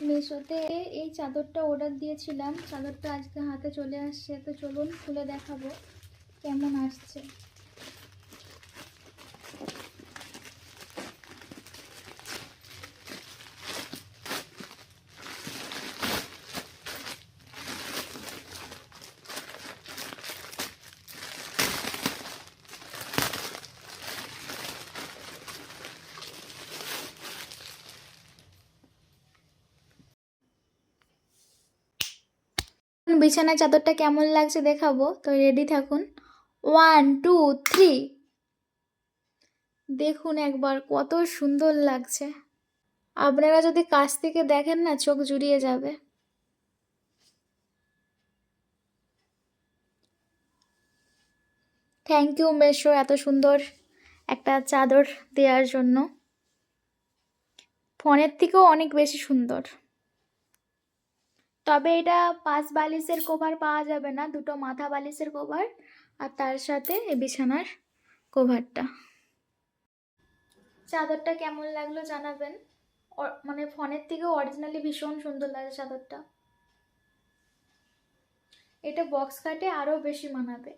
মিশোতে এই চাদরটা অর্ডার দিয়েছিলাম, চাদরটা আজকে হাতে চলে আসছে। তো চলুন খুলে দেখাবো কেমন আসছে। বিছানার চাদরটা কেমন লাগছে দেখাবো, তো রেডি থাকুন। 1 2 3। দেখুন একবার কত সুন্দর লাগছে। আপনারা যদি কাছ থেকে দেখেন না, চোখ জুড়িয়ে যাবে। থ্যাংক ইউ মেশো এত সুন্দর একটা চাদর দেওয়ার জন্য। ফোনের থেকেও অনেক বেশি সুন্দর। তবে এটা 5 বালিশের কভার পাওয়া যাবে না, 2টো মাথা বালিশের কভার আর তার সাথে এই বিছানার কভারটা। চাদরটা কেমন লাগলো জানাবেন। মানে ফোনের থেকেও অরিজিনালি ভীষণ সুন্দর লাগে চাদরটা। এটা বক্স কাটে আরও বেশি মানাবে।